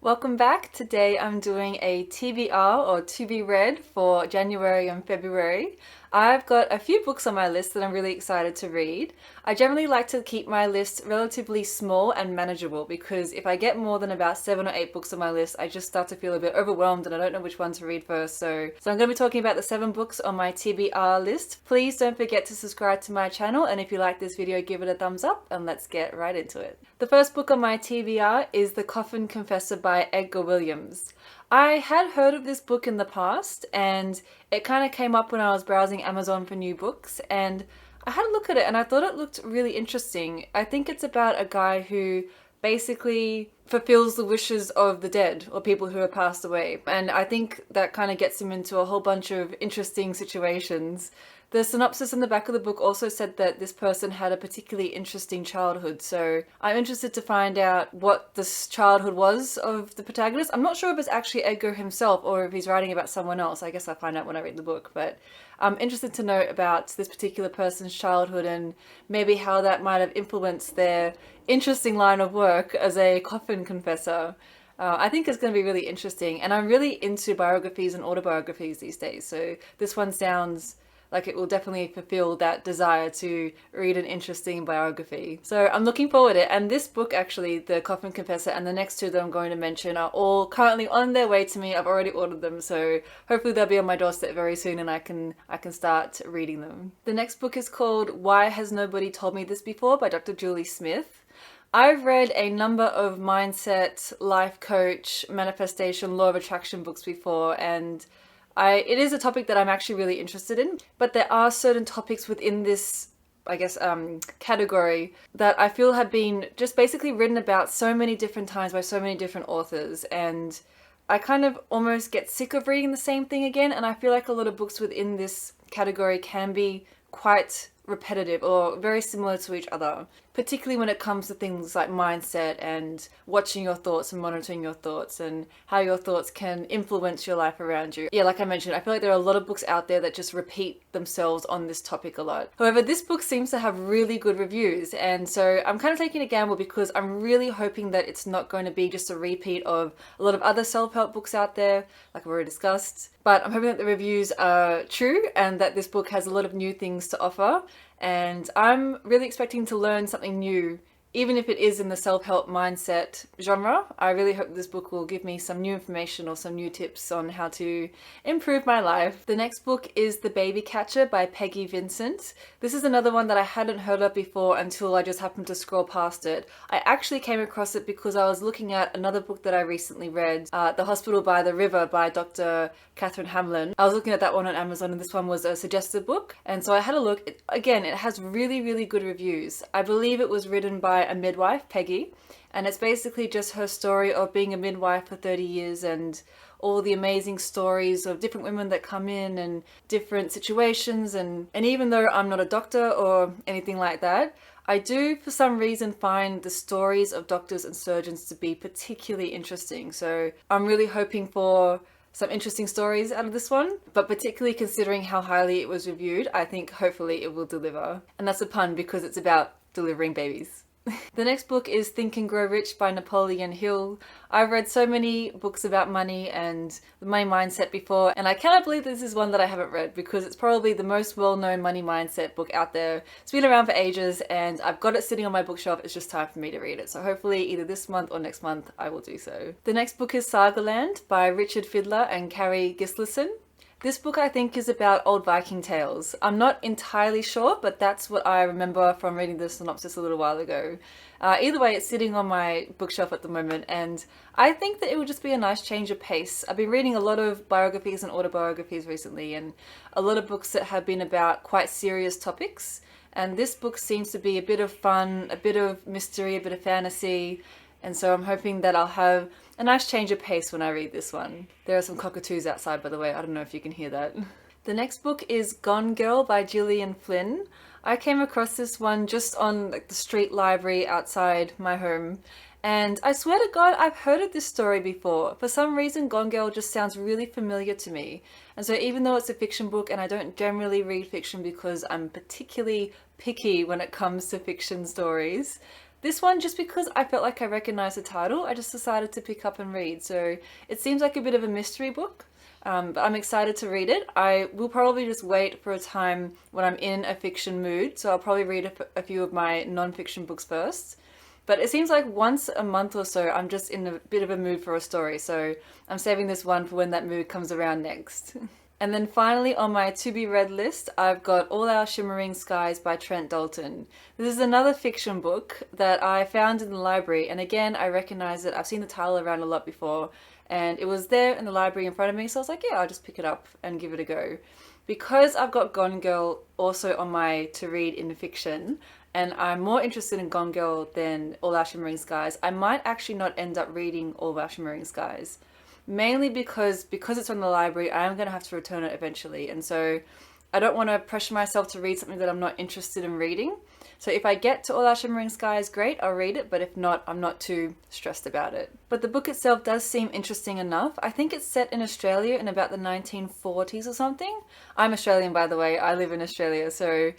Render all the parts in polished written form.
Welcome back. Today I'm doing a TBR or to be read for January and February. I've got a few books on my list that I'm really excited to read. I generally like to keep my list relatively small and manageable because if I get more than about 7 or 8 books on my list, I just start to feel a bit overwhelmed and I don't know which one to read first. So I'm going to be talking about the 7 books on my TBR list. Please don't forget to subscribe to my channel, and if you like this video, give it a thumbs up and let's get right into it. The first book on my TBR is The Coffin Confessor by Edgar Williams. I had heard of this book in the past and it kind of came up when I was browsing Amazon for new books, and I had a look at it and I thought it looked really interesting. I think it's about a guy who basically fulfills the wishes of the dead or people who have passed away, and I think that kind of gets him into a whole bunch of interesting situations. The synopsis in the back of the book also said that this person had a particularly interesting childhood, so I'm interested to find out what this childhood was of the protagonist. I'm not sure if it's actually Edgar himself or if he's writing about someone else. I guess I'll find out when I read the book, but I'm interested to know about this particular person's childhood and maybe how that might have influenced their interesting line of work as a coffin confessor. I think it's going to be really interesting, and I'm really into biographies and autobiographies these days, so this one sounds like it will definitely fulfill that desire to read an interesting biography. So I'm looking forward to it. And this book, actually, The Coffin Confessor, and the next two that I'm going to mention are all currently on their way to me. I've already ordered them, so hopefully they'll be on my doorstep very soon and I can start reading them. The next book is called Why Has Nobody Told Me This Before by Dr. Julie Smith. I've read a number of mindset, life coach, manifestation, law of attraction books before, and it is a topic that I'm actually really interested in, but there are certain topics within this, I guess, category that I feel have been just basically written about so many different times by so many different authors, and I kind of almost get sick of reading the same thing again, and I feel like a lot of books within this category can be quite repetitive or very similar to each other, particularly when it comes to things like mindset and watching your thoughts and monitoring your thoughts and how your thoughts can influence your life around you. Yeah, like I mentioned, I feel like there are a lot of books out there that just repeat themselves on this topic a lot. However, this book seems to have really good reviews, and so I'm kind of taking a gamble because I'm really hoping that it's not going to be just a repeat of a lot of other self-help books out there, like I've already discussed. But I'm hoping that the reviews are true and that this book has a lot of new things to offer. And I'm really expecting to learn something new, even if it is in the self-help mindset genre. I really hope this book will give me some new information or some new tips on how to improve my life. The next book is The Baby Catcher by Peggy Vincent. This is another one that I hadn't heard of before until I just happened to scroll past it. I actually came across it because I was looking at another book that I recently read, The Hospital by the River by Dr. Catherine Hamlin. I was looking at that one on Amazon, and this one was a suggested book, and so I had a look. It has really, really good reviews. I believe it was written by a midwife, Peggy, and it's basically just her story of being a midwife for 30 years and all the amazing stories of different women that come in and different situations, and even though I'm not a doctor or anything like that, I do for some reason find the stories of doctors and surgeons to be particularly interesting. So I'm really hoping for some interesting stories out of this one, but particularly considering how highly it was reviewed, I think hopefully it will deliver. And that's a pun because it's about delivering babies. The next book is Think and Grow Rich by Napoleon Hill. I've read so many books about money and the money mindset before, and I cannot believe this is one that I haven't read because it's probably the most well-known money mindset book out there. It's been around for ages and I've got it sitting on my bookshelf. It's just time for me to read it. So hopefully either this month or next month I will do so. The next book is Saga Land by Richard Fidler and Carrie Gislason. This book I think is about old Viking tales. I'm not entirely sure, but that's what I remember from reading the synopsis a little while ago. Either way, it's sitting on my bookshelf at the moment, and I think that it would just be a nice change of pace. I've been reading a lot of biographies and autobiographies recently, and a lot of books that have been about quite serious topics, and this book seems to be a bit of fun, a bit of mystery, a bit of fantasy, and so I'm hoping that I'll have a nice change of pace when I read this one. There are some cockatoos outside, by the way. I don't know if you can hear that. The next book is Gone Girl by Gillian Flynn. I came across this one just on the street library outside my home, and I swear to God, I've heard of this story before. For some reason, Gone Girl just sounds really familiar to me. And so even though it's a fiction book, and I don't generally read fiction because I'm particularly picky when it comes to fiction stories, This one, just because I felt like I recognized the title, I just decided to pick up and read. So it seems like a bit of a mystery book, but I'm excited to read it. I will probably just wait for a time when I'm in a fiction mood, so I'll probably read a few of my non-fiction books first. But it seems like once a month or so, I'm just in a bit of a mood for a story, so I'm saving this one for when that mood comes around next. And then finally on my to be read list, I've got All Our Shimmering Skies by Trent Dalton. This is another fiction book that I found in the library, and again, I recognize it. I've seen the title around a lot before, and it was there in the library in front of me, so I was like, yeah, I'll just pick it up and give it a go. Because I've got Gone Girl also on my to read in fiction, and I'm more interested in Gone Girl than All Our Shimmering Skies, I might actually not end up reading All of Our Shimmering Skies. Mainly because it's from the library, I am going to have to return it eventually, and so I don't want to pressure myself to read something that I'm not interested in reading. So if I get to All Our Shimmering Skies, great, I'll read it, but if not, I'm not too stressed about it. But the book itself does seem interesting enough. I think it's set in Australia in about the 1940s or something. I'm Australian, by the way, I live in Australia, so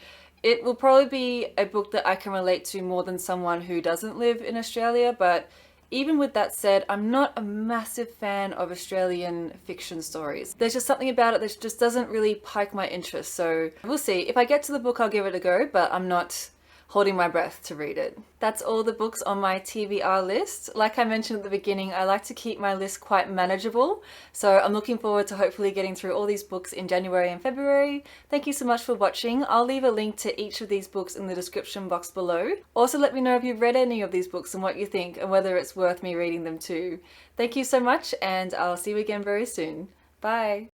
it will probably be a book that I can relate to more than someone who doesn't live in Australia, but even with that said, I'm not a massive fan of Australian fiction stories. There's just something about it that just doesn't really pique my interest, so we'll see. If I get to the book, I'll give it a go, but I'm not holding my breath to read it. That's all the books on my TBR list. Like I mentioned at the beginning, I like to keep my list quite manageable, so I'm looking forward to hopefully getting through all these books in January and February. Thank you so much for watching. I'll leave a link to each of these books in the description box below. Also, let me know if you've read any of these books and what you think, and whether it's worth me reading them too. Thank you so much, and I'll see you again very soon. Bye!